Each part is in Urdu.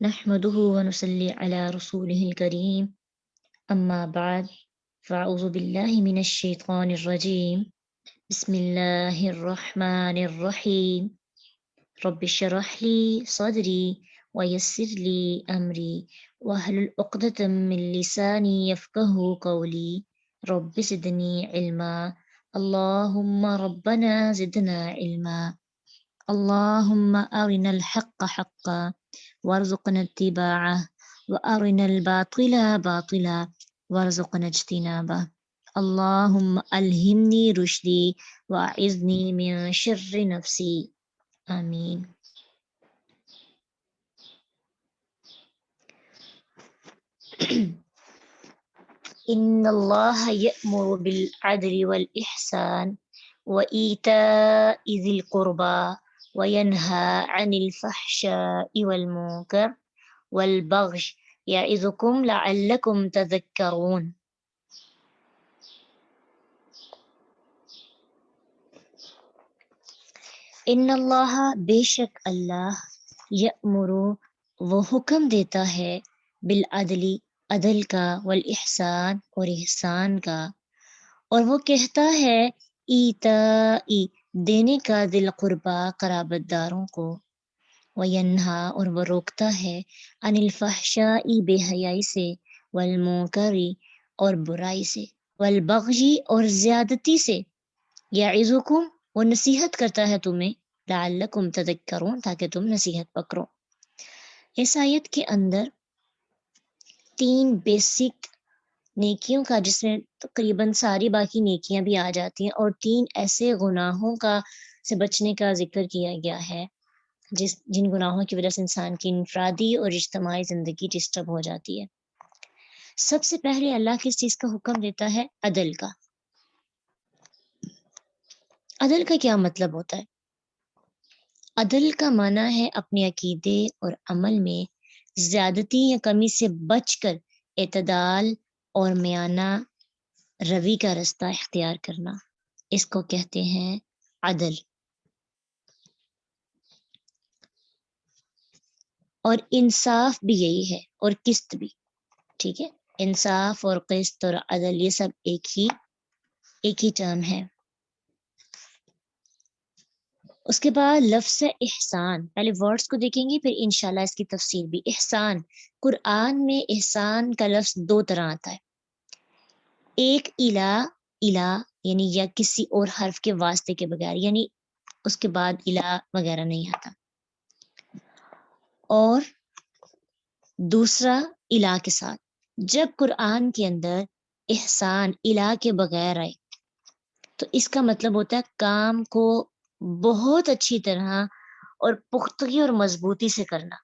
نحمده ونصلي على رسوله الكريم أما بعد فأعوذ بالله من الشيطان الرجيم بسم الله الرحمن الرحيم رب اشرح لي صدري ويسر لي أمري واحلل عقدة من لساني يفقه قولي رب زدني علما اللهم ربنا زدنا علما اللهم أرنا الحق حقا وارزقنا اتباعه وأرنا الباطل باطلا وارزقنا اجتنابه اللهم ألهمني رشدي وأعذني من شر نفسي آمين. إن الله يأمر بالعدل والإحسان وإيتاء ذي القربى وينهى عن الفحشاء والمنكر والبغي يعظكم لعلكم تذكرون. ان اللہ بے شک اللہ یأمر وہ حکم دیتا ہے بالعدلی عدل کا والاحسان اور احسان کا اور وہ کہتا ہے ایتائی دینے کا ذی القربا قرابت داروں کو وینہا اور وہ روکتا ہے عن الفحشاء بے حیائی سے والمنکر اور برائی سے والبغی اور زیادتی سے یعظکم وہ نصیحت کرتا ہے تمہیں لعلکم تذکرون تاکہ تم نصیحت پکڑو. اس آیت کے اندر 3 بیسک نیکیوں کا جس میں تقریباً ساری باقی نیکیاں بھی آ جاتی ہیں اور 3 ایسے گناہوں کا سے بچنے کا ذکر کیا گیا ہے جن گناہوں کی وجہ سے انسان کی انفرادی اور اجتماعی زندگی ڈسٹرب ہو جاتی ہے. سب سے پہلے اللہ کس چیز کا حکم دیتا ہے؟ عدل کا. عدل کا کیا مطلب ہوتا ہے؟ عدل کا معنی ہے اپنے عقیدے اور عمل میں زیادتی یا کمی سے بچ کر اعتدال اور میانہ روی کا راستہ اختیار کرنا. اس کو کہتے ہیں عدل. اور انصاف بھی یہی ہے اور قسط بھی. ٹھیک ہے، انصاف اور قسط اور عدل یہ سب ایک ہی ٹرم ہے. اس کے بعد لفظ احسان، پہلے ورڈز کو دیکھیں گے پھر انشاءاللہ اس کی تفسیر بھی. احسان، قرآن میں احسان کا لفظ 2 طرح آتا ہے. ایک الہ یعنی یا کسی اور حرف کے واسطے کے بغیر، یعنی اس کے بعد الہ وغیرہ نہیں آتا، اور دوسرا الہ کے ساتھ. جب قرآن کے اندر احسان الہ کے بغیر آئے تو اس کا مطلب ہوتا ہے کام کو بہت اچھی طرح اور پختگی اور مضبوطی سے کرنا.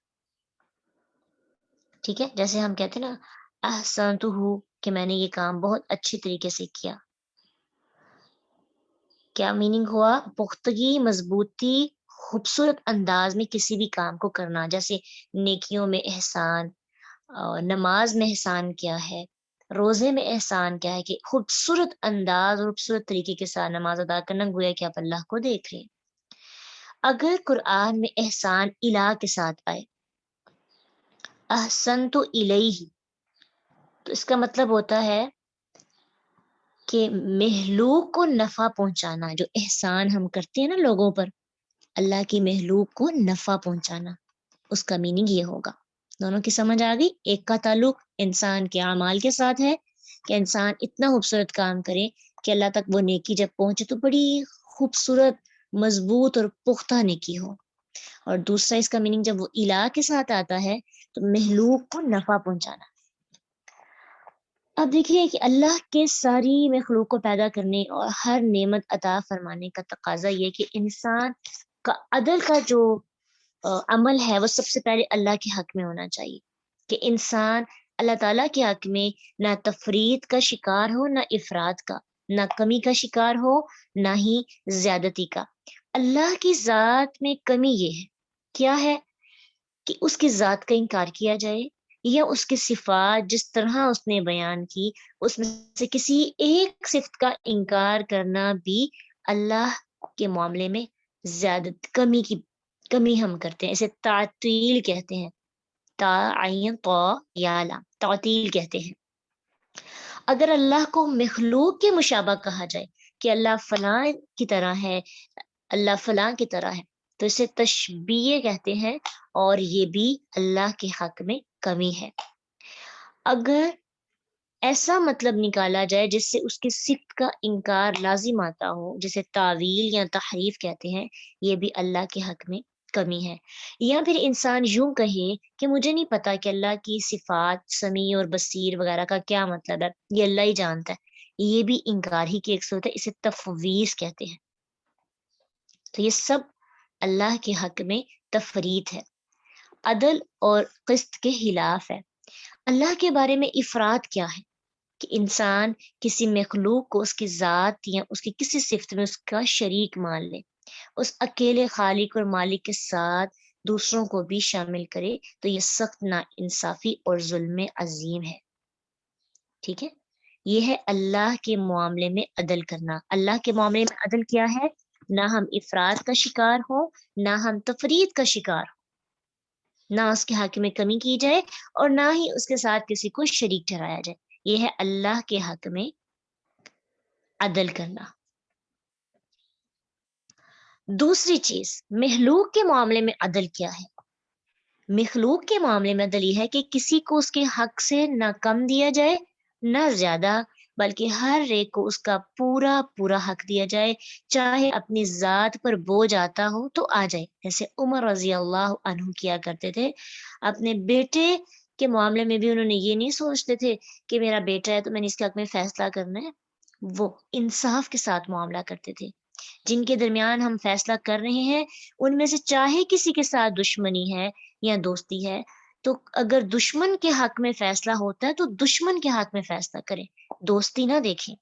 ٹھیک ہے، جیسے ہم کہتے ہیں نا احسنتہ، کہ میں نے یہ کام بہت اچھی طریقے سے کیا. کیا میننگ ہوا؟ پختگی، مضبوطی، خوبصورت انداز میں کسی بھی کام کو کرنا. جیسے نیکیوں میں احسان، نماز میں احسان کیا ہے، روزے میں احسان کیا ہے کہ خوبصورت انداز اور خوبصورت طریقے کے ساتھ نماز ادا کرنا، گویا کہ آپ اللہ کو دیکھ رہے ہیں. اگر قرآن میں احسان الہ کے ساتھ آئے، احسنت الیہ، تو اس کا مطلب ہوتا ہے کہ مخلوق کو نفع پہنچانا. جو احسان ہم کرتے ہیں نا لوگوں پر، اللہ کی مخلوق کو نفع پہنچانا، اس کا میننگ یہ ہوگا. دونوں کی سمجھ آ گئی؟ ایک کا تعلق انسان کے اعمال کے ساتھ ہے کہ انسان اتنا خوبصورت کام کرے کہ اللہ تک وہ نیکی جب پہنچے تو بڑی خوبصورت، مضبوط اور پختہ نیکی ہو. اور دوسرا اس کا میننگ جب وہ الہ کے ساتھ آتا ہے تو مخلوق کو نفع پہنچانا. اب دیکھیے کہ اللہ کے ساری مخلوق کو پیدا کرنے اور ہر نعمت عطا فرمانے کا تقاضا یہ کہ انسان کا عدل کا جو عمل ہے وہ سب سے پہلے اللہ کے حق میں ہونا چاہیے، کہ انسان اللہ تعالیٰ کے حق میں نہ تفرید کا شکار ہو، نہ افراد کا، نہ کمی کا شکار ہو، نہ ہی زیادتی کا. اللہ کی ذات میں کمی یہ ہے، کیا ہے؟ کہ اس کی ذات کا انکار کیا جائے یا اس کی صفات جس طرح اس نے بیان کی اس میں سے کسی ایک صفت کا انکار کرنا بھی اللہ کے معاملے میں زیادہ کمی ہم کرتے ہیں. اسے تعطیل کہتے ہیں. تا عین طا یا لام تعطیل کہتے ہیں۔ اگر اللہ کو مخلوق کے مشابہ کہا جائے کہ اللہ فلاں کی طرح ہے، اللہ فلاں کی طرح ہے، تو اسے تشبیہ کہتے ہیں، اور یہ بھی اللہ کے حق میں کمی ہے۔ اگر ایسا مطلب نکالا جائے جس سے اس کی صفت کا انکار لازم آتا ہو، جسے تعویل یا تحریف کہتے ہیں، یہ بھی اللہ کے حق میں کمی ہے۔ یا پھر انسان یوں کہے کہ مجھے نہیں پتا کہ اللہ کی صفات سمیع اور بصیر وغیرہ کا کیا مطلب ہے، یہ اللہ ہی جانتا ہے، یہ بھی انکار ہی کی ایک صورت ہے، اسے تفویض کہتے ہیں۔ تو یہ سب اللہ کے حق میں تفرید ہے، عدل اور قسط کے خلاف ہے۔ اللہ کے بارے میں افراد کیا ہے کہ انسان کسی مخلوق کو اس کی ذات یا اس کی کسی صفت میں اس کا شریک مان لے، اس اکیلے خالق اور مالک کے ساتھ دوسروں کو بھی شامل کرے، تو یہ سخت ناانصافی اور ظلم عظیم ہے۔ ٹھیک ہے، یہ ہے اللہ کے معاملے میں عدل کرنا۔ اللہ کے معاملے میں عدل کیا ہے؟ نہ ہم افراد کا شکار ہوں، نہ ہم تفرید کا شکار ہوں، نہ اس کے حق میں کمی کی جائے، اور نہ ہی اس کے ساتھ کسی کو شریک ٹھہرایا جائے۔ یہ ہے اللہ کے حق میں عدل کرنا۔ دوسری چیز، مخلوق کے معاملے میں عدل کیا ہے؟ مخلوق کے معاملے میں عدل یہ ہے کہ کسی کو اس کے حق سے نہ کم دیا جائے نہ زیادہ، بلکہ ہر ایک کو اس کا پورا پورا حق دیا جائے، چاہے اپنی ذات پر بوجھ آتا ہو تو آ جائے، جیسے عمر رضی اللہ عنہ کیا کرتے تھے۔ اپنے بیٹے کے معاملے میں بھی انہوں نے یہ نہیں سوچتے تھے کہ میرا بیٹا ہے تو میں نے اس کے حق میں فیصلہ کرنا ہے، وہ انصاف کے ساتھ معاملہ کرتے تھے۔ جن کے درمیان ہم فیصلہ کر رہے ہیں ان میں سے چاہے کسی کے ساتھ دشمنی ہے یا دوستی ہے، تو اگر دشمن کے حق میں فیصلہ ہوتا ہے تو دشمن کے حق میں فیصلہ کریں، دوستی نہ دیکھیں۔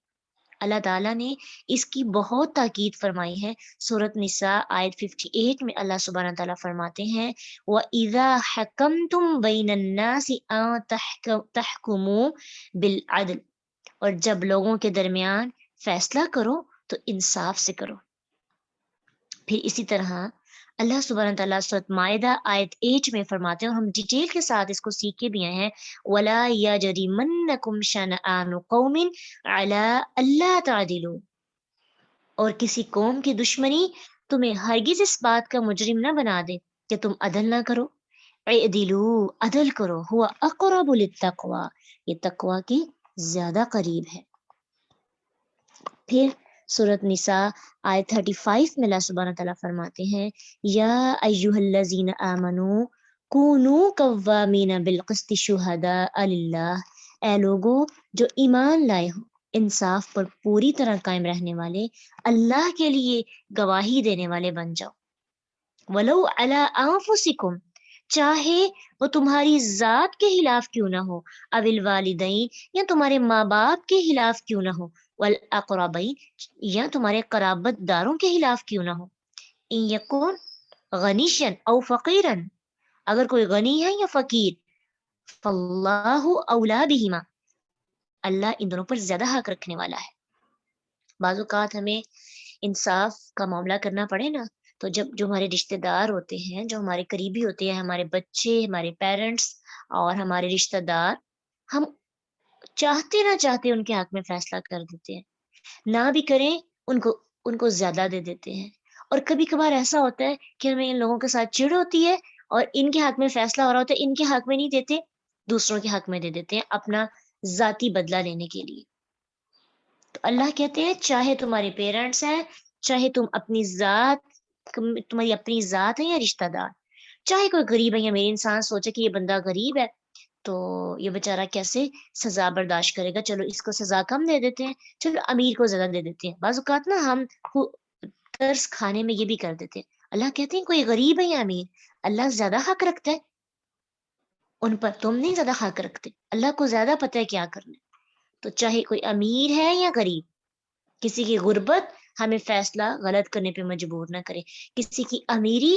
اللہ تعالیٰ نے اس کی بہت تاکید فرمائی ہے۔ سورۃ نساء آیت 58 میں اللہ سبحانہ تعالیٰ فرماتے ہیں وَإِذَا حَكَمْتُمْ بَيْنَ النَّاسِ أَن تَحْكُمُوا بِالْعَدْلِ، اور جب لوگوں کے درمیان فیصلہ کرو تو انصاف سے کرو۔ پھر اسی طرح اللہ سبحانہ تعالیٰ سورۃ مائدہ آیت 8 میں فرماتے ہیں، اور ہم ڈیٹیل کے ساتھ اس کو سیکھ کے بھی آئے ہیں، وَلَا يَجْرِمَنَّكُمْ شَنَآنُ قَوْمٍ عَلَىٰ أَلَّا تَعْدِلُوا، اور کسی قوم کی دشمنی تمہیں ہرگز اس بات کا مجرم نہ بنا دے کہ تم عدل نہ کرو۔ اعدلوا، عدل کرو، ہوا اقرب للتقوی، یہ تقوی کے زیادہ قریب ہے۔ پھر سورۃ نساء آیت 35 میں اللہ سبحانہ تعالیٰ فرماتے ہیں یا ایھا الذین آمنوا کونوا قوامین بالقسط شہداء للہ، اے لوگو جو ایمان لائے ہو، انصاف پر پوری طرح قائم رہنے والے، اللہ کے لیے گواہی دینے والے بن جاؤ۔ ولو علی انفسکم، چاہے وہ تمہاری ذات کے خلاف کیوں نہ ہو، او الوالدین، یا تمہارے ماں باپ کے خلاف کیوں نہ ہو، والاقربین، یا تمہارے قرابت داروں کے خلاف کیوں نہ ہو۔ ان یکون غنیشا او فقیرا، اگر کوئی غنی ہے یا فقیر، فاللہ اولا بہما، اللہ ان دونوں پر زیادہ حق رکھنے والا ہے۔ بعض اوقات ہمیں انصاف کا معاملہ کرنا پڑے نا، تو جب جو ہمارے رشتہ دار ہوتے ہیں، جو ہمارے قریبی ہوتے ہیں، ہمارے بچے، ہمارے پیرنٹس اور ہمارے رشتہ دار، ہم چاہتے نہ چاہتے ان کے حق میں فیصلہ کر دیتے ہیں، نہ بھی کریں ان کو زیادہ دے دیتے ہیں۔ اور کبھی کبھار ایسا ہوتا ہے کہ ہمیں ان لوگوں کے ساتھ چڑ ہوتی ہے اور ان کے حق میں فیصلہ ہو رہا ہوتا ہے، ان کے حق میں نہیں دیتے، دوسروں کے حق میں دے دیتے ہیں اپنا ذاتی بدلہ لینے کے لیے۔ تو اللہ کہتے ہیں چاہے تمہارے پیرنٹس ہیں، چاہے تم اپنی ذات، تمہاری اپنی ذات ہے یا رشتہ دار، چاہے کوئی غریب ہے یا میرے انسان سوچے کہ یہ بندہ غریب ہے تو یہ بیچارہ کیسے سزا برداشت کرے گا، چلو اس کو سزا کم دے دیتے ہیں، چلو امیر کو زیادہ دے دیتے ہیں۔ بعض اوقات نا ہم ترس کھانے میں یہ بھی کر دیتے ہیں۔ اللہ کہتے ہیں کوئی غریب ہے یا امیر، اللہ زیادہ حق رکھتا ہے ان پر، تم نہیں زیادہ حق رکھتے، اللہ کو زیادہ پتہ ہے کیا کرنا ہے۔ تو چاہے کوئی امیر ہے یا غریب، کسی کی غربت ہمیں فیصلہ غلط کرنے پہ مجبور نہ کرے، کسی کی امیری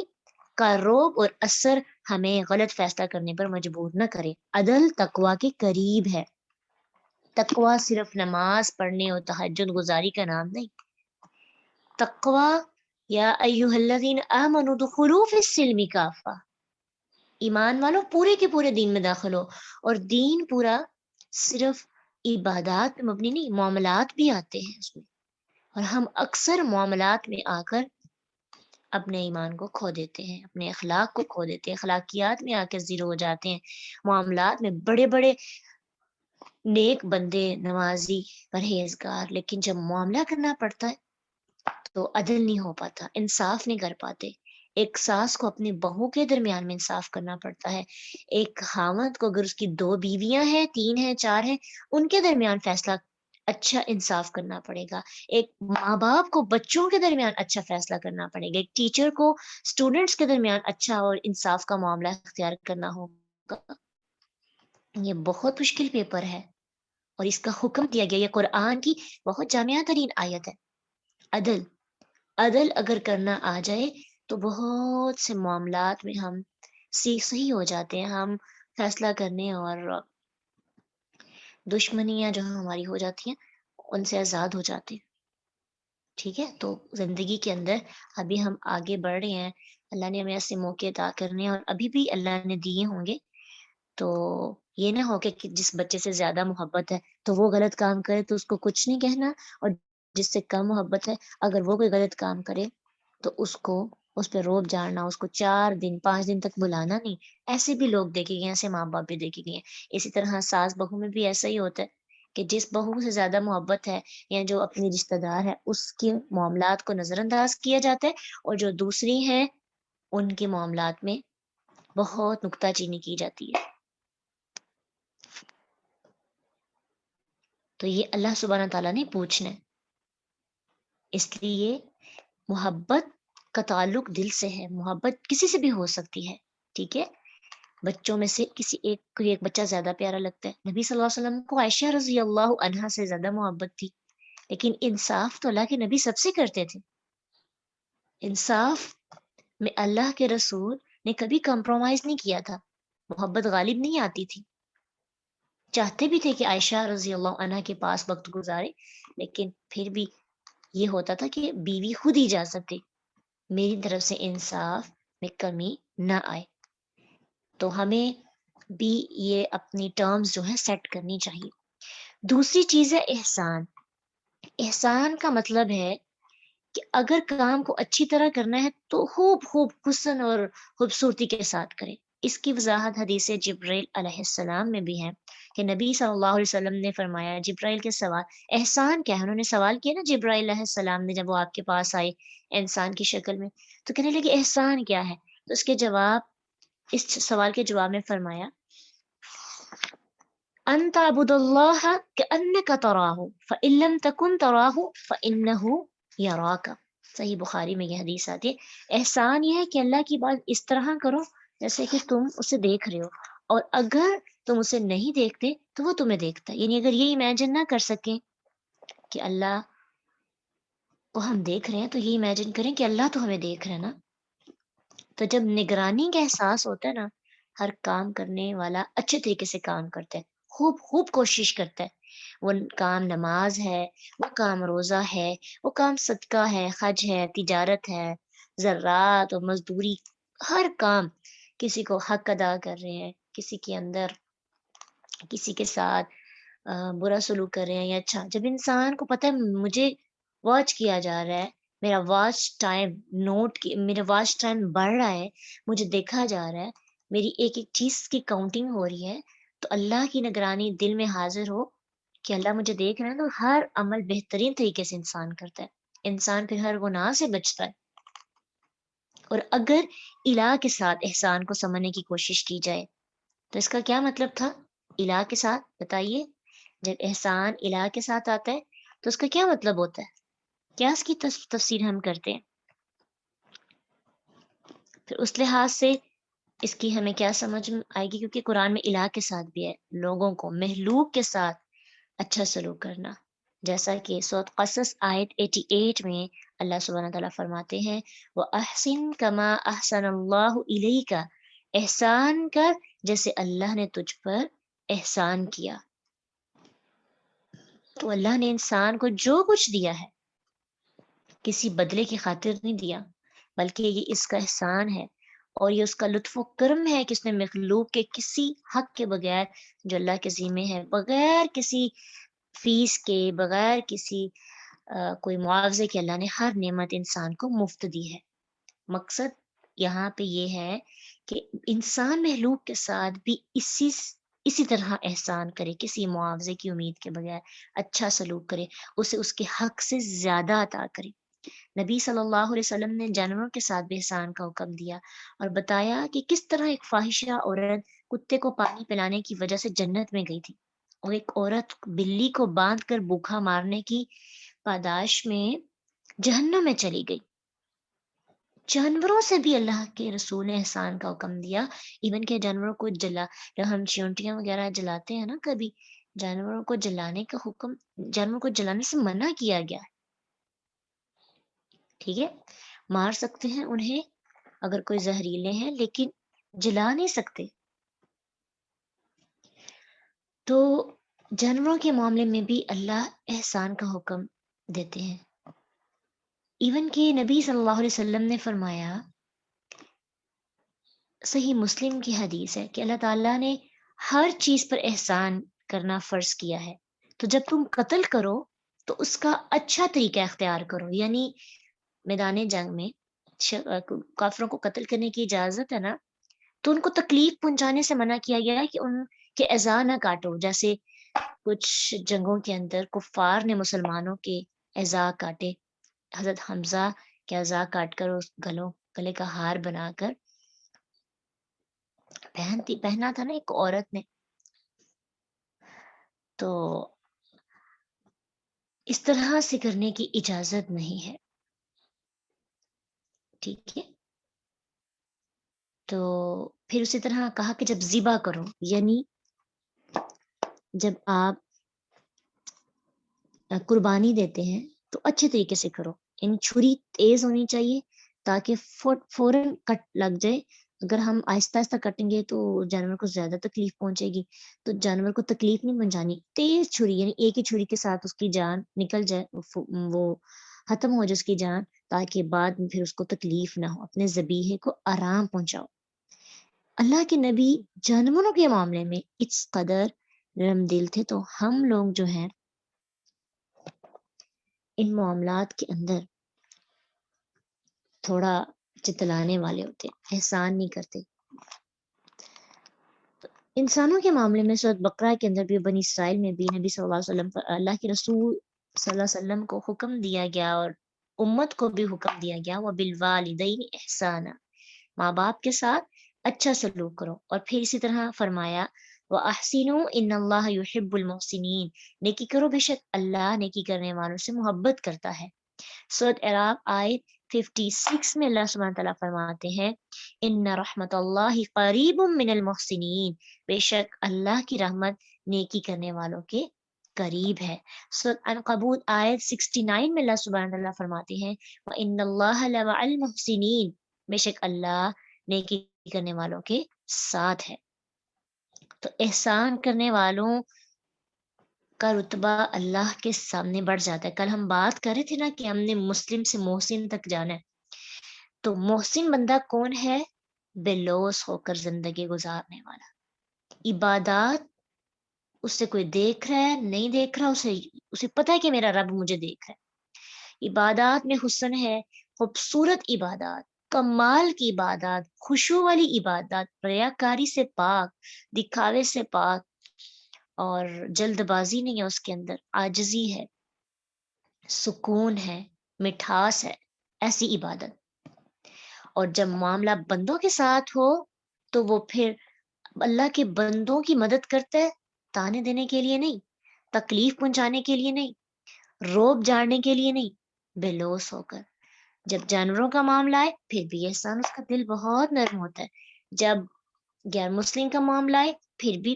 کا روب اور اثر ہمیں غلط فیصلہ کرنے پر مجبور نہ کرے۔ عدل تقوی کے قریب ہے۔ تقوی صرف نماز پڑھنے اور تہجد گزاری کا نام نہیں۔ تقوی یا ایھا الذین آمنوا ادخلوا فی السلم کافہ، ایمان والوں پورے کے پورے دین میں داخل ہو، اور دین پورا صرف عبادات پہ مبنی نہیں، معاملات بھی آتے ہیں اس میں، اور ہم اکثر معاملات میں آ کر اپنے ایمان کو کھو دیتے ہیں، اپنے اخلاق کو کھو دیتے ہیں، اخلاقیات میں آ کے زیرو ہو جاتے ہیں، معاملات میں بڑے بڑے نیک بندے، نمازی، پرہیزگار، لیکن جب معاملہ کرنا پڑتا ہے تو عدل نہیں ہو پاتا، انصاف نہیں کر پاتے۔ ایک ساس کو اپنی بہو کے درمیان میں انصاف کرنا پڑتا ہے، ایک خاوند کو اگر اس کی 2 بیویاں ہیں، 3 ہیں، 4 ہیں، ان کے درمیان فیصلہ اچھا انصاف کرنا پڑے گا، ایک ماں باپ کو بچوں کے درمیان اچھا فیصلہ کرنا پڑے گا، ایک ٹیچر کو اسٹوڈنٹس کے درمیان اچھا اور انصاف کا معاملہ اختیار کرنا ہوگا۔ یہ بہت مشکل پیپر ہے، اور اس کا حکم دیا گیا، یہ قرآن کی بہت جامعہ ترین آیت ہے۔ عدل، عدل اگر کرنا آ جائے تو بہت سے معاملات میں ہم صحیح ہو جاتے ہیں، ہم فیصلہ کرنے اور دشمنیاں جو ہماری ہو جاتی ہیں ان سے آزاد ہو جاتے ہیں۔ ٹھیک ہے، تو زندگی کے اندر ابھی ہم آگے بڑھ رہے ہیں، اللہ نے ہمیں ایسے موقع عطا کرنے ہیں، اور ابھی بھی اللہ نے دیے ہوں گے، تو یہ نہ ہو کہ جس بچے سے زیادہ محبت ہے تو وہ غلط کام کرے تو اس کو کچھ نہیں کہنا، اور جس سے کم محبت ہے اگر وہ کوئی غلط کام کرے تو اس پہ روب جھاڑنا، اس کو 4 دن 5 دن تک بلانا نہیں۔ ایسے بھی لوگ دیکھے گئے ہیں، ایسے ماں باپ بھی دیکھے گئے ہیں۔ اسی طرح ساس بہو میں بھی ایسا ہی ہوتا ہے کہ جس بہو سے زیادہ محبت ہے یا جو اپنی رشتہ دار ہے اس کے معاملات کو نظر انداز کیا جاتا ہے، اور جو دوسری ہیں ان کے معاملات میں بہت نکتہ چینی کی جاتی ہے۔ تو یہ اللہ سبحانہ تعالیٰ نے پوچھنا ہے، اس لیے محبت کا تعلق دل سے ہے، محبت کسی سے بھی ہو سکتی ہے، ٹھیک ہے۔ بچوں میں سے کسی ایک بچہ زیادہ پیارا لگتا ہے، نبی صلی اللہ علیہ وسلم کو عائشہ رضی اللہ عنہا سے زیادہ محبت تھی، لیکن انصاف تو اللہ کے نبی سب سے کرتے تھے۔ انصاف میں اللہ کے رسول نے کبھی کمپرومائز نہیں کیا تھا، محبت غالب نہیں آتی تھی، چاہتے بھی تھے کہ عائشہ رضی اللہ عنہا کے پاس وقت گزارے، لیکن پھر بھی یہ ہوتا تھا کہ بیوی خود ہی جا سکتی، میری طرف سے انصاف میں کمی نہ آئے۔ تو ہمیں بھی یہ اپنی ٹرمز جو ہے سیٹ کرنی چاہیے۔ دوسری چیز ہے احسان۔ احسان کا مطلب ہے کہ اگر کام کو اچھی طرح کرنا ہے تو خوب خوب حسن اور خوبصورتی کے ساتھ کرے۔ اس کی وضاحت حدیث جبرائیل علیہ السلام میں بھی ہے کہ نبی صلی اللہ علیہ وسلم نے فرمایا، جبرائیل کے سوال احسان کیا ہے، انہوں نے سوال کیا نا جبرائیل علیہ السلام نے، جب وہ آپ کے پاس آئے انسان کی شکل میں، تو کہنے لگے احسان کیا ہے؟ تو اس سوال کے جواب میں فرمایا، ان تعبد اللہ کأنک تراہ فإن لم تکن تراہ فإنہ یراک۔ صحیح بخاری میں یہ حدیث آتی ہے، احسان یہ ہے کہ اللہ کی بات اس طرح کرو جیسے کہ تم اسے دیکھ رہے ہو، اور اگر تم اسے نہیں دیکھتے تو وہ تمہیں دیکھتا ہے۔ یعنی اگر یہ امیجن نہ کر سکیں کہ اللہ کو ہم دیکھ رہے ہیں تو یہ امیجن کریں کہ اللہ تو ہمیں دیکھ رہے ہیں نا۔ تو جب نگرانی کا احساس ہوتا ہے نا، ہر کام کرنے والا اچھے طریقے سے کام کرتا ہے، خوب خوب کوشش کرتا ہے، وہ کام نماز ہے، وہ کام روزہ ہے، وہ کام صدقہ ہے، حج ہے، تجارت ہے، زراعت اور مزدوری، ہر کام کسی کو حق ادا کر رہے ہیں، کسی کے اندر کسی کے ساتھ برا سلوک کر رہے ہیں یا اچھا، جب انسان کو پتہ ہے مجھے واچ کیا جا رہا ہے، میرا واچ ٹائم میرا واچ ٹائم بڑھ رہا ہے، مجھے دیکھا جا رہا ہے، میری ایک ایک چیز کی کاؤنٹنگ ہو رہی ہے، تو اللہ کی نگرانی دل میں حاضر ہو کہ اللہ مجھے دیکھ رہا ہے، تو ہر عمل بہترین طریقے سے انسان کرتا ہے، انسان پھر ہر گناہ سے بچتا ہے۔ اور اگر الہ کے ساتھ احسان کو سمجھنے کی کوشش کی جائے تو اس کا کیا مطلب تھا؟ الہ کے ساتھ بتائیے، جب احسان الہ کے ساتھ آتا ہے تو اس کا کیا مطلب ہوتا ہے؟ کیا اس کی تفسیر ہم کرتے ہیں؟ پھر اس لحاظ سے اس کی ہمیں کیا سمجھ آئے گی؟ کیونکہ قرآن میں الہ کے ساتھ بھی ہے لوگوں کو محلوق کے ساتھ اچھا سلوک کرنا، جیسا کہ سورۃ قصص آیت 88 میں اللہ سبحانہ تعالیٰ فرماتے ہیں، وَأَحْسِن كَمَا أَحْسَنَ اللَّهُ إِلَيْكَ، احسان کر جیسے اللہ نے تجھ پر احسان کیا۔ تو اللہ نے انسان کو جو کچھ دیا ہے کسی بدلے کی خاطر نہیں دیا، بلکہ یہ اس کا احسان ہے، اور یہ اس کا لطف و کرم ہے کہ اس نے مخلوق کے کسی حق کے بغیر جو اللہ کے ذمے ہے، بغیر کسی فیس کے، بغیر کسی کوئی معاوضے کے، اللہ نے ہر نعمت انسان کو مفت دی ہے۔ مقصد یہاں پہ یہ ہے کہ انسان مخلوق کے ساتھ بھی اسی طرح احسان کرے، کسی معاوضے کی امید کے بغیر اچھا سلوک کرے، اسے اس کے حق سے زیادہ عطا کرے۔ نبی صلی اللہ علیہ وسلم نے جانوروں کے ساتھ بھی احسان کا حکم دیا اور بتایا کہ کس طرح ایک فاحشہ عورت کتے کو پانی پلانے کی وجہ سے جنت میں گئی تھی، اور ایک عورت بلی کو باندھ کر بھوکا مارنے کی پاداش میں جہنم میں چلی گئی۔ جانوروں سے بھی اللہ کے رسول نے احسان کا حکم دیا، ایون کہ جانوروں کو جب ہم چیونٹیاں وغیرہ جلاتے ہیں نا، کبھی جانوروں کو جلانے کا حکم، جانوروں کو جلانے سے منع کیا گیا ہے، ٹھیک ہے، مار سکتے ہیں انہیں اگر کوئی زہریلے ہیں، لیکن جلا نہیں سکتے۔ تو جانوروں کے معاملے میں بھی اللہ احسان کا حکم دیتے ہیں۔ ایون کہ نبی صلی اللہ علیہ وسلم نے فرمایا، صحیح مسلم کی حدیث ہے کہ اللہ تعالیٰ نے ہر چیز پر احسان کرنا فرض کیا ہے، تو جب تم قتل کرو تو اس کا اچھا طریقہ اختیار کرو، یعنی میدان جنگ میں کافروں کو قتل کرنے کی اجازت ہے نا، تو ان کو تکلیف پہنچانے سے منع کیا گیا ہے کہ ان کے اعضاء نہ کاٹو، جیسے کچھ جنگوں کے اندر کفار نے مسلمانوں کے اعضاء کاٹے، حضرت حمزہ کے اعضاء کاٹ کر اس گلے کا ہار بنا کر پہنا تھا نا ایک عورت نے، تو اس طرح سے کرنے کی اجازت نہیں ہے، ٹھیک ہے۔ تو پھر اسی طرح کہا کہ جب ذبح کرو، یعنی جب آپ قربانی دیتے ہیں تو اچھے طریقے سے کرو، یعنی چھری تیز ہونی چاہیے تاکہ فوراً کٹ لگ جائے۔ اگر ہم آہستہ آہستہ کٹیں گے تو جانور کو زیادہ تکلیف پہنچے گی، تو جانور کو تکلیف نہیں پہنچانی، تیز چھری، یعنی ایک ہی چھری کے ساتھ اس کی جان نکل جائے، وہ ختم ہو جائے اس کی جان، تاکہ بعد میں پھر اس کو تکلیف نہ ہو، اپنے ذبیحے کو آرام پہنچاؤ۔ اللہ کے نبی جانوروں کے معاملے میں اس قدر نرم دل تھے، تو ہم لوگ جو ہیں ان معاملات کے اندر تھوڑا چتلانے والے ہوتے ہیں، احسان نہیں کرتے۔ انسانوں کے معاملے میں سورۃ بقرہ کے اندر بھی، بنی اسرائیل میں بھی نبی صلی اللہ علیہ وسلم پر اللہ کے رسول صلی اللہ علیہ وسلم کو حکم دیا گیا اور امت کو بھی حکم دیا گیا، وَبِالْوَالِدَيْنِ إِحْسَانًا، ماں باپ کے ساتھ اچھا سلوک کرو، اور پھر اسی طرح فرمایا وَأَحْسِنُوا إِنَّ اللَّهَ يُحِبُّ الْمُحْسِنِينَ، نیکی کرو، بے شک اللہ نیکی کرنے والوں سے محبت کرتا ہے۔ سورۃ اعراف آیت 56 میں اللہ سبحانہ تعالیٰ فرماتے ہیں ان رحمت اللہ قریب من المحسنین، بے شک اللہ کی رحمت نیکی کرنے والوں کے قریب ہے۔ سورۃ عنکبوت آیت 69 میں اللہ سبحانہ تعالیٰ فرماتے ہیں وَإِنَّ اللَّهَ لَمَعَ الْمُحْسِنِينَ، بے شک اللہ نیکی کرنے والوں کے ساتھ ہے۔ تو احسان کرنے والوں کا رتبہ اللہ کے سامنے بڑھ جاتا ہے۔ کل ہم بات کر رہے تھے نا کہ ہم نے مسلم سے محسن تک جانا ہے، تو محسن بندہ کون ہے؟ بے لوث ہو کر زندگی گزارنے والا، عبادات اس سے کوئی دیکھ رہا ہے نہیں دیکھ رہا، اسے پتہ ہے کہ میرا رب مجھے دیکھ رہا ہے، عبادات میں حسن ہے، خوبصورت عبادات، کمال کی عبادات، خشوع والی عبادات، ریاکاری سے پاک، دکھاوے سے پاک، اور جلد بازی نہیں ہے اس کے اندر، عاجزی ہے، سکون ہے، مٹھاس ہے، ایسی عبادت۔ اور جب معاملہ بندوں کے ساتھ ہو تو وہ پھر اللہ کے بندوں کی مدد کرتا ہے، تانے دینے کے لیے نہیں، تکلیف پہنچانے کے لیے نہیں، روب جاڑنے کے لیے نہیں، بے لوث ہو کر۔ جب جانوروں کا معاملہ آئے پھر بھی احسان، اس کا دل بہت نرم ہوتا ہے۔ جب غیر مسلم کا معاملہ آئے پھر بھی،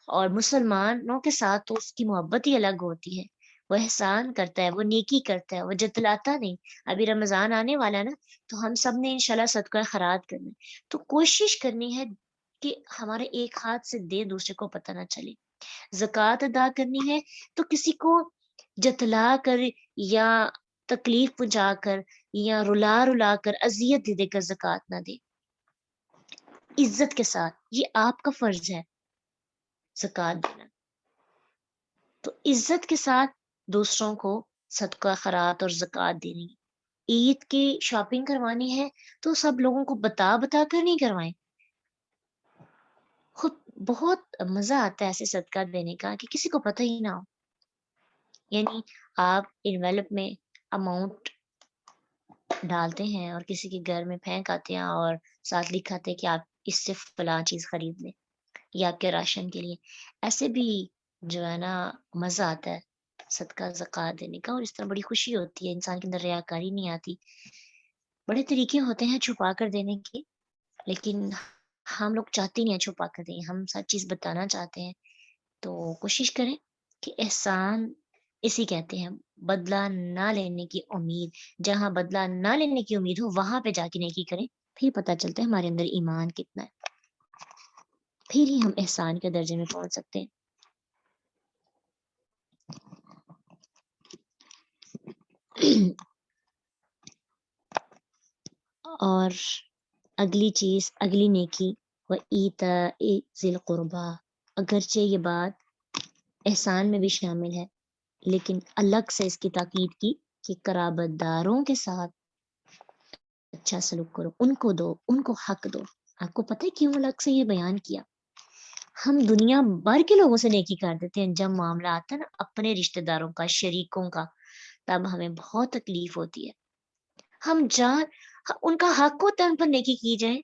اور مسلمانوں کے ساتھ تو اس کی محبت ہی الگ ہوتی ہے، وہ احسان کرتا ہے، وہ نیکی کرتا ہے، وہ جتلاتا نہیں۔ ابھی رمضان آنے والا ہے نا، تو ہم سب نے انشاءاللہ صدقہ خیرات کرنا ہے، تو کوشش کرنی ہے کہ ہمارے ایک ہاتھ سے دے دوسرے کو پتہ نہ چلے۔ زکوٰۃ ادا کرنی ہے تو کسی کو جتلا کر یا تکلیف پہنچا کر یا رلا رلا کر اذیت دے دے کر زکوٰۃ نہ دے۔ عزت کے ساتھ، یہ آپ کا فرض ہے زکوٰۃ دینا. تو عزت کے ساتھ دوسروں کو صدقہ خیرات اور زکوٰۃ دینی. عید کی شاپنگ کروانی ہے تو سب لوگوں کو بتا بتا کر نہیں کروائیں. خود بہت مزہ آتا ہے ایسے صدقہ دینے کا کہ کسی کو پتہ ہی نہ ہو. یعنی آپ انویلپ میں اماؤنٹ ڈالتے ہیں اور کسی کے گھر میں پھینک آتے ہیں اور ساتھ لکھاتے ہیں کہ آپ اس سے فلاں چیز خرید لیں یا آپ کے راشن کے لیے. ایسے بھی جو ہے نا مزہ آتا ہے صدقہ زکوٰۃ دینے کا، اور اس طرح بڑی خوشی ہوتی ہے، انسان کے اندر ریاکاری نہیں آتی. بڑے طریقے ہوتے ہیں چھپا کر دینے کے، لیکن ہم لوگ چاہتے نہیں ہیں چھپا کر دیں، ہم سب چیز بتانا چاہتے ہیں. تو کوشش کریں کہ احسان اسی کہتے ہیں، بدلہ نہ لینے کی امید. جہاں بدلہ نہ لینے کی امید ہو وہاں پہ جا کے نیکی کریں، پھر پتہ چلتا ہے ہمارے اندر ایمان کتنا ہے، پھر ہی ہم احسان کے درجے میں پہنچ سکتے ہیں. اور اگلی چیز، اگلی نیکی، و ایتاء ذی القربا. اگرچہ یہ بات احسان میں بھی شامل ہے لیکن الگ سے اس کی تاکید کی کہ قرابت داروں کے ساتھ اچھا سلوک کرو، ان کو دو، ان کو حق دو. آپ کو پتہ ہے کیوں الگ سے یہ بیان کیا؟ ہم دنیا بھر کے لوگوں سے نیکی کر دیتے ہیں، جب معاملہ آتا ہے نا اپنے رشتہ داروں کا، شریکوں کا، تب ہمیں بہت تکلیف ہوتی ہے. ہم جان ان کا حق ہوتا ہے ان پر نیکی کی جائے.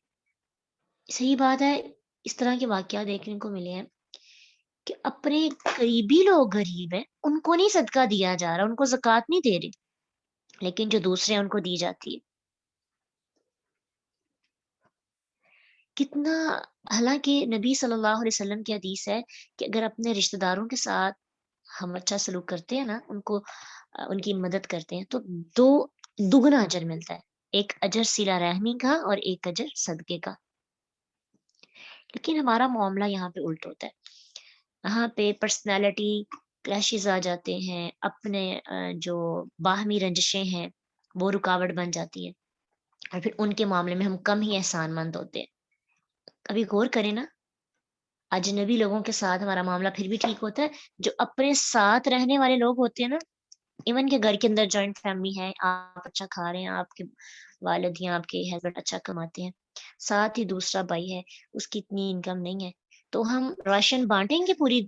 صحیح بات ہے، اس طرح کے واقعات دیکھنے کو ملے ہیں کہ اپنے قریبی لوگ غریب ہیں، ان کو نہیں صدقہ دیا جا رہا، ان کو زکوٰۃ نہیں دے رہے، لیکن جو دوسرے ہیں ان کو دی جاتی ہے. کتنا، حالانکہ نبی صلی اللہ علیہ وسلم کی حدیث ہے کہ اگر اپنے رشتہ داروں کے ساتھ ہم اچھا سلوک کرتے ہیں نا، ان کو ان کی مدد کرتے ہیں تو دو دگنا اجر ملتا ہے، ایک اجر صلہ رحمی کا اور ایک اجر صدقے کا. لیکن ہمارا معاملہ یہاں پہ الٹ ہوتا ہے، یہاں پہ پرسنالٹی کلیشز آ جاتے ہیں، اپنے جو باہمی رنجشیں ہیں وہ رکاوٹ بن جاتی ہے، اور پھر ان کے معاملے میں ہم کم ہی احسان مند ہوتے ہیں. کبھی غور کریں نا، اجنبی لوگوں کے ساتھ ہمارا معاملہ پھر بھی ٹھیک ہوتا ہے، جو اپنے ساتھ رہنے والے لوگ ہوتے ہیں نا، ایون کہ گھر کے اندر جوائنٹ فیملی ہے، آپ اچھا کھا رہے ہیں، آپ کے والد یا آپ کے ہسبینڈ اچھا کماتے ہیں، ساتھ ہی دوسرا بھائی ہے اس کی اتنی انکم نہیں ہے، تو ہم راشن بانٹیں گے پوری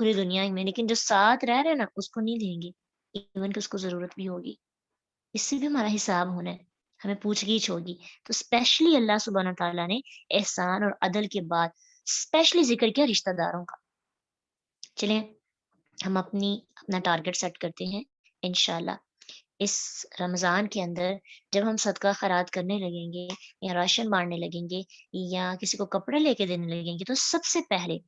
پوری دنیا میں، لیکن جو ساتھ رہ رہے ہیں نا اس کو نہیں دیں گے، ایون کہ اس کو ضرورت بھی ہوگی. اس سے بھی ہمارا حساب ہونا ہے، ہمیں پوچھ گچھ ہوگی. تو اسپیشلی اللہ سبحانہ تعالیٰ نے احسان اور عدل کے بعد اسپیشلی ذکر کیا رشتہ داروں کا. چلیں ہم اپنا ٹارگٹ سیٹ کرتے ہیں، انشاءاللہ اس رمضان کے اندر جب ہم صدقہ خیرات کرنے لگیں گے یا راشن بانٹنے لگیں گے یا کسی کو کپڑے لے کے دینے لگیں گے، تو سب سے پہلے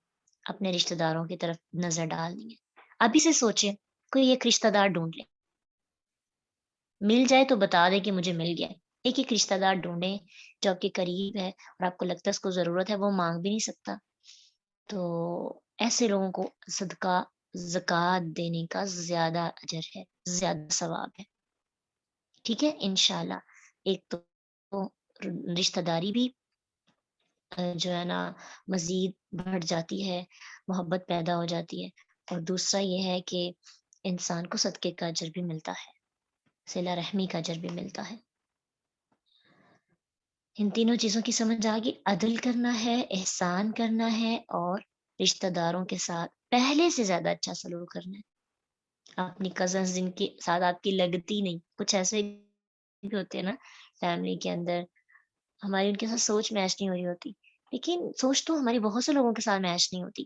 اپنے رشتہ داروں کی طرف نظر ڈال دیں گے. ابھی سے سوچیں، کوئی ایک رشتہ دار ڈھونڈ لیں، مل جائے تو بتا دے کہ مجھے مل گیا. ایک ایک رشتہ دار ڈھونڈیں جو آپ کے قریب ہے اور آپ کو لگتا ہے اس کو ضرورت ہے، وہ مانگ بھی نہیں سکتا، تو ایسے لوگوں کو صدقہ زکوٰۃ دینے کا زیادہ اجر ہے، زیادہ ثواب ہے. ٹھیک ہے، انشاءاللہ. ایک تو رشتہ داری بھی جو ہے نا مزید بڑھ جاتی ہے، محبت پیدا ہو جاتی ہے، اور دوسرا یہ ہے کہ انسان کو صدقے کا اجر بھی ملتا ہے، صلہ رحمی کا اجر بھی ملتا ہے. ان تینوں چیزوں کی سمجھ آ گئی، عدل کرنا ہے، احسان کرنا ہے، اور رشتہ داروں کے ساتھ پہلے سے زیادہ اچھا سلوک کرنا ہے. اپنی کزنز جن کے ساتھ آپ کی لگتی نہیں، کچھ ایسے بھی ہوتے ہیں نا فیملی کے اندر، ہماری ان کے ساتھ سوچ میچ نہیں ہو رہی ہوتی، لیکن سوچ تو ہماری بہت سے لوگوں کے ساتھ میچ نہیں ہوتی.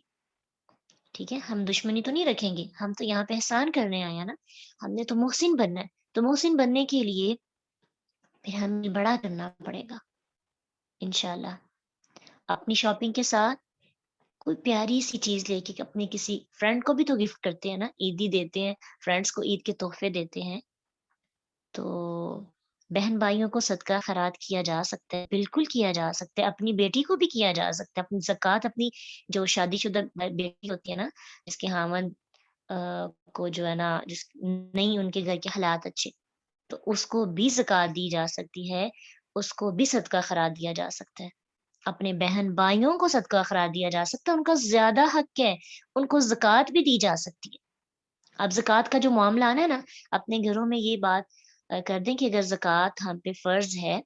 ٹھیک ہے، ہم دشمنی تو نہیں رکھیں گے، ہم تو یہاں پہ احسان کرنے آئے ہیں نا، ہم نے تو محسن بننا ہے. تو محسن بننے کے لیے پھر ہمیں بڑا کرنا پڑے گا انشاءاللہ. اپنی شاپنگ کے ساتھ کوئی پیاری سی چیز لے کے اپنے کسی فرینڈ کو بھی تو گفٹ کرتے ہیں نا، عیدی دیتے ہیں فرینڈس کو، عید کے تحفے دیتے ہیں. تو بہن بھائیوں کو صدقہ خیرات کیا جا سکتا ہے، بالکل کیا جا سکتا ہے، اپنی بیٹی کو بھی کیا جا سکتا ہے. اپنی زکوٰۃ اپنی جو شادی شدہ بیٹی ہوتی ہے نا، جس کے خاوند کو جو ہے نا، جس نہیں ان کے گھر کے حالات اچھے، تو اس کو بھی زکوٰۃ دی جا سکتی ہے، اس کو بھی صدقہ خیرات دیا جا سکتا ہے. اپنے بہن بھائیوں کو صدقہ خیرات دیا جا سکتا ہے، ان کا زیادہ حق ہے، ان کو زکوٰۃ بھی دی جا سکتی ہے۔ اب زکوٰۃ کا جو معاملہ آنا ہے نا، اپنے گھروں میں یہ بات کر دیں کہ اگر زکوٰۃ ہم پہ فرض ہے،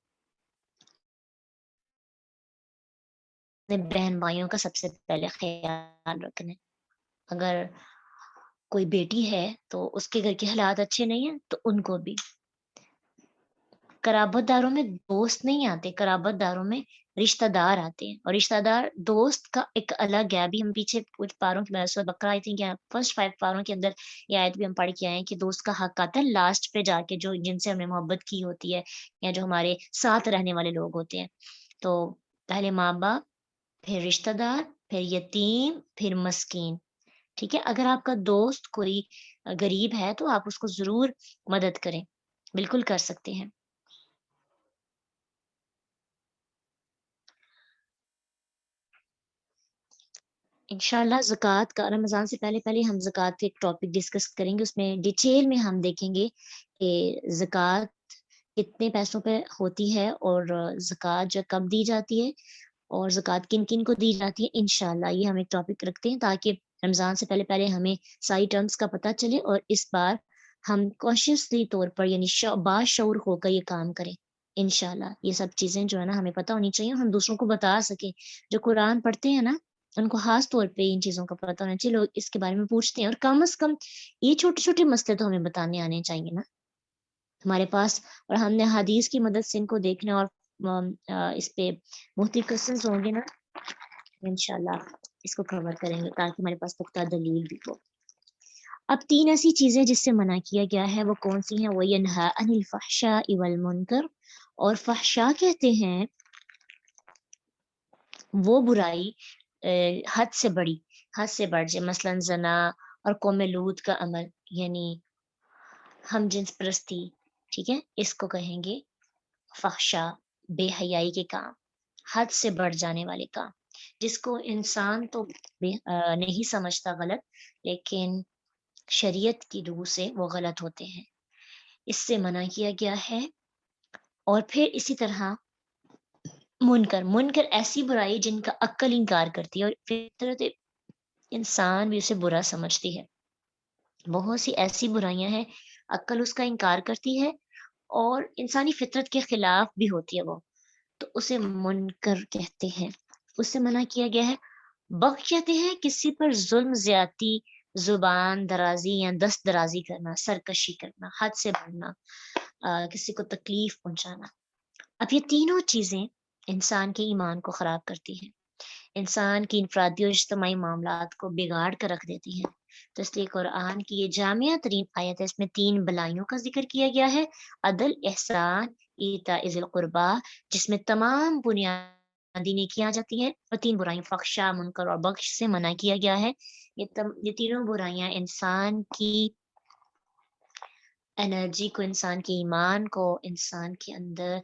اپنے بہن بھائیوں کا سب سے پہلے خیال رکھنا ہے۔ اگر کوئی بیٹی ہے تو اس کے گھر کے حالات اچھے نہیں ہیں تو ان کو بھی، قرابت داروں میں دوست نہیں آتے، قرابت داروں میں رشتہ دار آتے ہیں، اور رشتہ دار دوست کا ایک الگ ہے۔ ابھی ہم پیچھے کچھ پاروں کی سورۃ بقرہ آئی تھنک یا فرسٹ 5 پاروں کے اندر یہ آیت بھی ہم پڑھ کے آئے ہیں کہ دوست کا حق آتا ہے لاسٹ پہ جا کے، جو جن سے ہم نے محبت کی ہوتی ہے یا جو ہمارے ساتھ رہنے والے لوگ ہوتے ہیں۔ تو پہلے ماں باپ، پھر رشتہ دار، پھر یتیم، پھر مسکین۔ ٹھیک ہے، اگر آپ کا دوست کوئی غریب ہے تو آپ اس کو ضرور مدد کریں، بالکل کر سکتے ہیں۔ انشاءاللہ زکوٰۃ کا، رمضان سے پہلے پہلے ہم زکوٰۃ کے ایک ٹاپک ڈسکس کریں گے، اس میں ڈیٹیل میں ہم دیکھیں گے کہ زکوٰۃ کتنے پیسوں پہ ہوتی ہے، اور زکوٰۃ جو کب دی جاتی ہے، اور زکوٰۃ کن کن کو دی جاتی ہے۔ انشاءاللہ یہ ہم ایک ٹاپک رکھتے ہیں تاکہ رمضان سے پہلے پہلے ہمیں ساری ٹرمز کا پتہ چلے، اور اس بار ہم کانشیسلی طور پر یعنی باشعور ہو کر یہ کام کریں۔ انشاءاللہ یہ سب چیزیں جو ہے نا ہمیں پتہ ہونی چاہیے، ہم دوسروں کو بتا سکیں۔ جو قرآن پڑھتے ہیں نا ان کو خاص طور پہ ان چیزوں کا پتہ ہونا چاہیے، لوگ اس کے بارے میں پوچھتے ہیں، اور کم از کم یہ چھوٹے چھوٹے مسئلے تو ہمیں بتانے آنے چاہیے نا ہمارے پاس، اور ہم نے حدیث کی مدد سے ان کو دیکھنا، اور اس پہ مختلف کوسچنز ہوں گے نا، انشاءاللہ اس کو کور کریں گے تاکہ ہمارے پاس پختہ دلیل بھی ہو۔ اب 3 ایسی چیزیں جس سے منع کیا گیا ہے وہ کون سی ہیں؟ وَيَنْهَا عَنِ الْفَحْشَاءِ وَالْمُنْكَرِ، اور فحشاء کہتے ہیں وہ برائی حد سے بڑی، حد سے بڑھ جائے، مثلا زنا اور قوم لوط کا عمل، یعنی ہم جنس پرستی، ٹھیک ہے، اس کو کہیں گے فحشاء، بے حیائی کے کام، حد سے بڑھ جانے والے کام، جس کو انسان تو نہیں سمجھتا غلط، لیکن شریعت کی روح سے وہ غلط ہوتے ہیں، اس سے منع کیا گیا ہے۔ اور پھر اسی طرح منکر، منکر ایسی برائی جن کا عقل انکار کرتی ہے، اور فطرت انسان بھی اسے برا سمجھتی ہے۔ بہت سی ایسی برائیاں ہیں عقل اس کا انکار کرتی ہے اور انسانی فطرت کے خلاف بھی ہوتی ہے وہ، تو اسے منکر کہتے ہیں، اس سے منع کیا گیا ہے۔ بغی کہتے ہیں کسی پر ظلم، زیادتی، زبان درازی یا دست درازی کرنا، سرکشی کرنا، حد سے بڑھنا، کسی کو تکلیف پہنچانا۔ اب یہ تینوں چیزیں انسان کے ایمان کو خراب کرتی ہیں، انسان کی انفرادی اور اجتماعی معاملات کو بگاڑ کر رکھ دیتی ہیں۔ تو اس لیے قرآن کی یہ جامعہ ترین آیت ہے، اس میں 3 بلائیوں کا ذکر کیا گیا ہے: عدل، احسان، ایتاء ذی القربی، جس میں تمام بنیادی نیکیاں جاتی ہیں، اور 3 برائیاں فحشاء، منکر اور بغی سے منع کیا گیا ہے۔ یہ تینوں برائیاں انسان کی انرجی کو، انسان کے ایمان کو، انسان کے اندر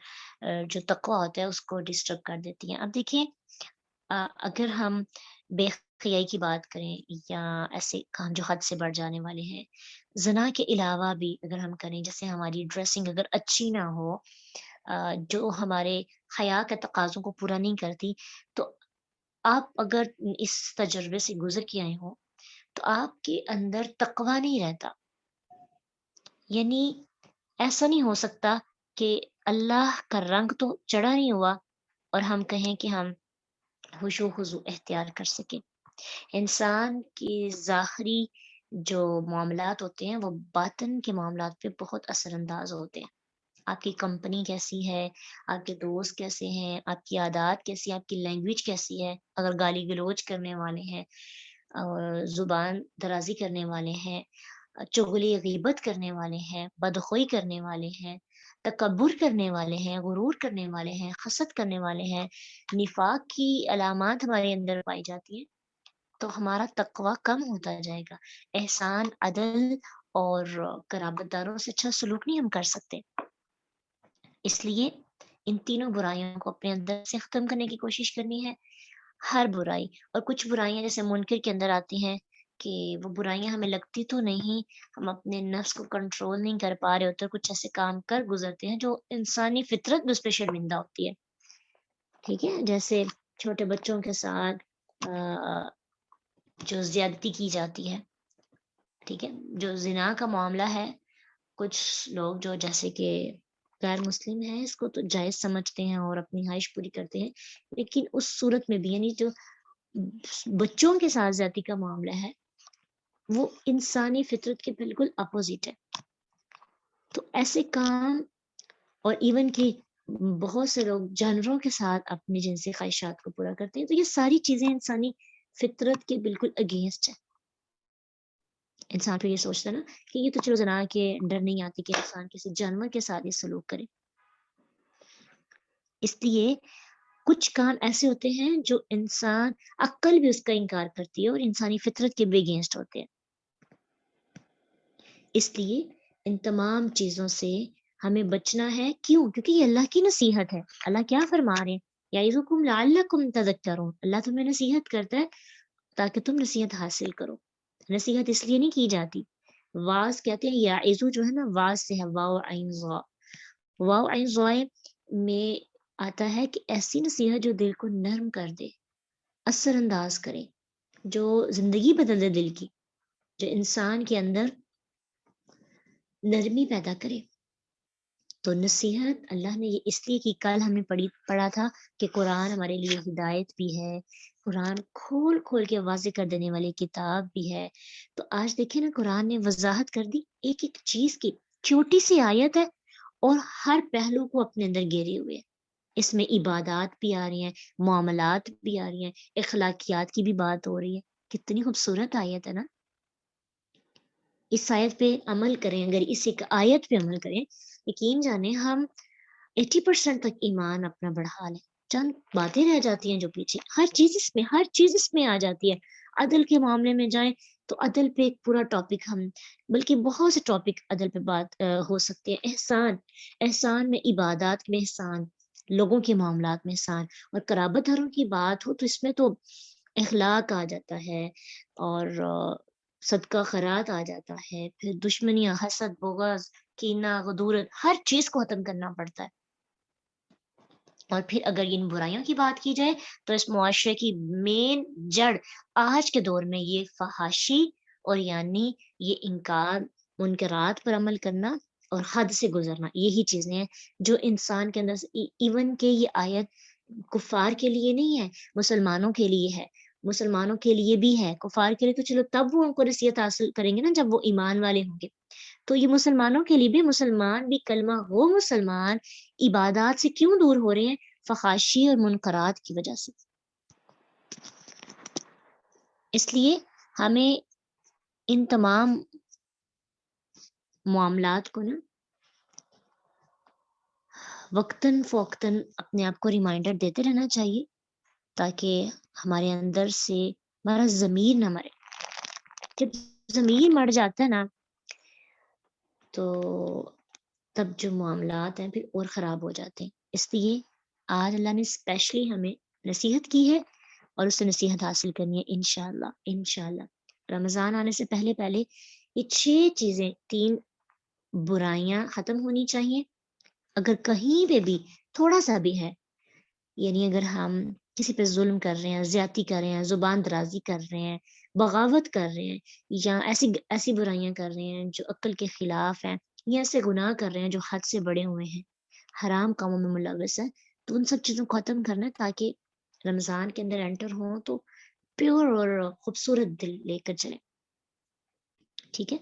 جو تقوی ہوتا ہے اس کو ڈسٹرب کر دیتی ہیں۔ اب دیکھیں، اگر ہم بے حیائی کی بات کریں یا ایسے کام جو حد سے بڑھ جانے والے ہیں، زنا کے علاوہ بھی اگر ہم کریں، جیسے ہماری ڈریسنگ اگر اچھی نہ ہو، جو ہمارے حیا کے تقاضوں کو پورا نہیں کرتی، تو آپ اگر اس تجربے سے گزر کے آئے ہوں تو آپ کے اندر تقوی نہیں رہتا، یعنی ایسا نہیں ہو سکتا کہ اللہ کا رنگ تو چڑھا نہیں ہوا اور ہم کہیں کہ ہم خشوع خضوع اختیار کر سکیں۔ انسان کی ظاہری جو معاملات ہوتے ہیں وہ باطن کے معاملات پہ بہت اثر انداز ہوتے ہیں۔ آپ کی کمپنی کیسی ہے، آپ کے دوست کیسے ہیں، آپ کی عادات کیسی ہے، آپ کی لینگویج کیسی ہے، اگر گالی گلوچ کرنے والے ہیں اور زبان درازی کرنے والے ہیں، چغلی غیبت کرنے والے ہیں، بدخوئی کرنے والے ہیں، تکبر کرنے والے ہیں، غرور کرنے والے ہیں، حسد کرنے والے ہیں، نفاق کی علامات ہمارے اندر پائی جاتی ہیں، تو ہمارا تقوی کم ہوتا جائے گا۔ احسان، عدل اور قرابت داروں سے اچھا سلوک نہیں ہم کر سکتے۔ اس لیے ان تینوں برائیوں کو اپنے اندر سے ختم کرنے کی کوشش کرنی ہے، ہر برائی۔ اور کچھ برائیاں جیسے منکر کے اندر آتی ہیں کہ وہ برائیاں ہمیں لگتی تو نہیں، ہم اپنے نفس کو کنٹرول نہیں کر پا رہے ہوتے، کچھ ایسے کام کر گزرتے ہیں جو انسانی فطرت بھی اس پہ شرمندہ ہوتی ہے، ٹھیک ہے، جیسے چھوٹے بچوں کے ساتھ جو زیادتی کی جاتی ہے، ٹھیک ہے، جو زنا کا معاملہ ہے، کچھ لوگ جو جیسے کہ غیر مسلم ہیں اس کو تو جائز سمجھتے ہیں اور اپنی خواہش پوری کرتے ہیں، لیکن اس صورت میں بھی یعنی جو بچوں کے ساتھ زیادتی کا معاملہ ہے وہ انسانی فطرت کے بالکل اپوزٹ ہے. تو ایسے کام، اور ایون کہ بہت سے لوگ جانوروں کے ساتھ اپنی جنسی خواہشات کو پورا کرتے ہیں، تو یہ ساری چیزیں انسانی فطرت کے بالکل اگینسٹ ہے. انسان پھر یہ سوچتا ہے نا کہ یہ تو چلو زنا کے ڈر نہیں آتی کہ انسان کسی جانور کے ساتھ یہ سلوک کرے. اس لیے کچھ کام ایسے ہوتے ہیں جو انسان عقل بھی اس کا انکار کرتی ہے اور انسانی فطرت کے بھی اگینسٹ ہوتے ہیں. اس لیے ان تمام چیزوں سے ہمیں بچنا ہے. کیوں؟ کیونکہ یہ اللہ کی نصیحت ہے. اللہ کیا فرما رہے ہیں؟ یعظکم لعلکم تذکرون. اللہ تمہیں نصیحت کرتا ہے تاکہ تم نصیحت حاصل کرو. نصیحت اس لیے نہیں کی جاتی. واز کہتے ہیں، یعظو جو ہے نا واز سے ہے، واو عین ضا. واو عین ضا میں آتا ہے کہ ایسی نصیحت جو دل کو نرم کر دے، اثر انداز کرے، جو زندگی بدل دے دل کی، جو انسان کے اندر نرمی پیدا کرے. تو نصیحت اللہ نے یہ اس لیے کی، کل ہم نے پڑھا تھا کہ قرآن ہمارے لیے ہدایت بھی ہے، قرآن کھول کھول کے واضح کر دینے والی کتاب بھی ہے. تو آج دیکھیں نا، قرآن نے وضاحت کر دی ایک ایک چیز کی. چھوٹی سی آیت ہے اور ہر پہلو کو اپنے اندر گھیرے ہوئے. اس میں عبادات بھی آ رہی ہیں، معاملات بھی آ رہی ہیں، اخلاقیات کی بھی بات ہو رہی ہے. کتنی خوبصورت آیت ہے نا. اس آیت پہ عمل کریں، اگر اس ایک آیت پہ عمل کریں، یقین جانے ہم 80% تک ایمان اپنا بڑھا لیں. چند باتیں رہ جاتی ہیں جو پیچھے، ہر چیز اس میں آ جاتی ہے. عدل کے معاملے میں جائیں تو عدل پہ ایک پورا ٹاپک، ہم بلکہ بہت سے ٹاپک عدل پہ بات ہو سکتے ہیں. احسان میں، عبادات میں احسان، لوگوں کے معاملات میں احسان، اور قرابت داروں کی بات ہو تو اس میں تو اخلاق آ جاتا ہے، اور صدقہ خیرات آ جاتا ہے. پھر دشمنیاں، حسد، بغض، کینہ، غدورت، ہر چیز کو ختم کرنا پڑتا ہے. اور پھر اگر ان برائیوں کی بات کی جائے تو اس معاشرے کی مین جڑ آج کے دور میں یہ فحاشی، اور یعنی یہ انکار، منکرات پر عمل کرنا اور حد سے گزرنا، یہی چیزیں ہیں جو انسان کے اندر ایون کہ یہ آیت کفار کے لیے نہیں ہے، مسلمانوں کے لیے ہے. مسلمانوں کے لیے بھی ہے، کفار کے لیے تو چلو تب وہ ان کو نصیحت حاصل کریں گے نا جب وہ ایمان والے ہوں گے. تو یہ مسلمانوں کے لیے بھی، مسلمان بھی کلمہ ہو مسلمان عبادات سے کیوں دور ہو رہے ہیں؟ فحاشی اور منکرات کی وجہ سے. اس لیے ہمیں ان تمام معاملات کو نا وقتاً فوقتاً اپنے آپ کو ریمائنڈر دیتے رہنا چاہیے، تاکہ ہمارے اندر سے ہمارا ضمیر نہ مرے. جب ضمیر مر جاتا ہے نا تو تب جو معاملات ہیں پھر اور خراب ہو جاتے ہیں. اس لیے آج اللہ نے اسپیشلی ہمیں نصیحت کی ہے، اور اس سے نصیحت حاصل کرنی ہے انشاءاللہ. رمضان آنے سے پہلے یہ 6 چیزیں، 3 برائیاں ختم ہونی چاہیے. اگر کہیں پہ بھی تھوڑا سا بھی ہے، یعنی اگر ہم کسی پہ ظلم کر رہے ہیں، زیادتی کر رہے ہیں، زبان درازی کر رہے ہیں، بغاوت کر رہے ہیں، یا ایسی برائیاں کر رہے ہیں جو عقل کے خلاف ہیں، یا ایسے گناہ کر رہے ہیں جو حد سے بڑے ہوئے ہیں، حرام کاموں میں ملوث ہے، تو ان سب چیزوں کو ختم کرنا ہے تاکہ رمضان کے اندر انٹر ہوں تو پیور اور خوبصورت دل لے کر چلیں. ٹھیک ہے.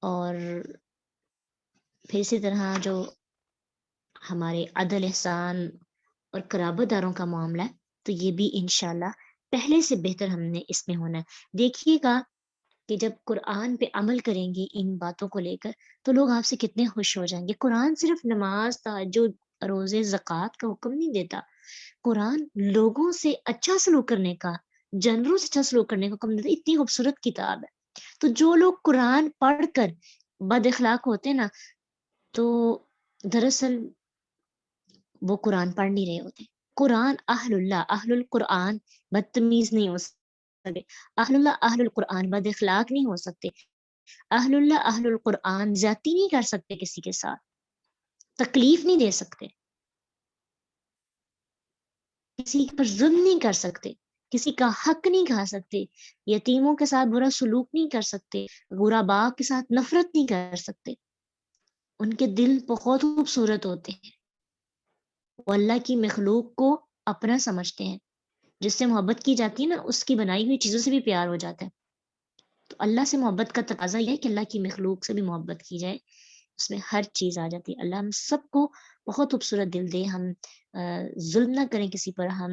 اور پھر اسی طرح جو ہمارے عدل، احسان اور قرابت داروں کا معاملہ ہے، تو یہ بھی انشاءاللہ پہلے سے بہتر ہم نے اس میں ہونا ہے. دیکھیے گا کہ جب قرآن پہ عمل کریں گے ان باتوں کو لے کر تو لوگ آپ سے کتنے خوش ہو جائیں گے. قرآن صرف نماز، تہجد، روزے، زکوٰۃ کا حکم نہیں دیتا. قرآن لوگوں سے اچھا سلوک کرنے کا، جانوروں سے اچھا سلوک کرنے کا حکم دیتا. اتنی خوبصورت کتاب ہے. تو جو لوگ قرآن پڑھ کر بد اخلاق ہوتے نا، تو دراصل وہ قرآن پڑھ نہیں رہے ہوتے. قرآن اہل القرآن بدتمیز نہیں ہو سکتے. اہل القرآن بد اخلاق نہیں ہو سکتے. اہل القرآن زیادتی نہیں کر سکتے، کسی کے ساتھ تکلیف نہیں دے سکتے. کسی پر ظلم نہیں کر سکتے، کسی کا حق نہیں کھا سکتے، یتیموں کے ساتھ برا سلوک نہیں کر سکتے، غرباء کے ساتھ نفرت نہیں کر سکتے۔ ان کے دل بہت خوبصورت ہوتے ہیں، وہ اللہ کی مخلوق کو اپنا سمجھتے ہیں، جس سے محبت کی جاتی ہے نا اس کی بنائی ہوئی چیزوں سے بھی پیار ہو جاتا ہے۔ تو اللہ سے محبت کا تقاضا یہ ہے کہ اللہ کی مخلوق سے بھی محبت کی جائے، اس میں ہر چیز آ جاتی ہے۔ اللہ ہم سب کو بہت خوبصورت دل دے، ہم ظلم نہ کریں کسی پر، ہم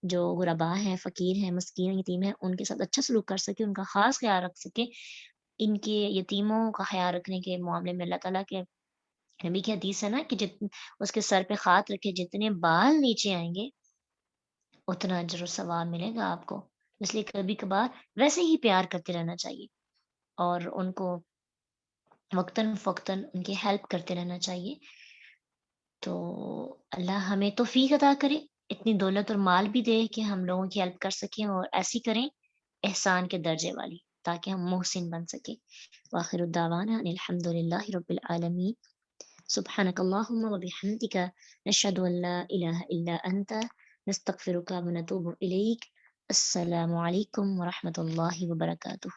جو غرباء ہیں، فقیر ہیں، مسکین ہیں، یتیم ہیں، ان کے ساتھ اچھا سلوک کر سکے، ان کا خاص خیال رکھ سکے۔ ان کے یتیموں کا خیال رکھنے کے معاملے میں اللہ تعالیٰ کے نبی کی حدیث ہے نا کہ اس کے سر پہ ہاتھ رکھے جتنے بال نیچے آئیں گے اتنا اجر و ثواب ملے گا آپ کو۔ اس لیے کبھی کبھار ویسے ہی پیار کرتے رہنا چاہیے اور ان کو وقتاً فوقتاً ان کی ہیلپ کرتے رہنا چاہیے۔ تو اللہ ہمیں توفیق عطا کرے، اتنی دولت اور مال بھی دے کہ ہم لوگوں کی ہیلپ کر سکیں اور ایسی کریں احسان کے درجے والی، تاکہ ہم محسن بن سکیں۔ وآخر الدعوانا ان الحمد للہ رب العالمین۔ سبحانک اللہم وبحمدک، نشہد ان لا الہ الا انت، نستغفرک ونتوب الیک۔ السلام علیکم ورحمۃ اللہ وبرکاتہ۔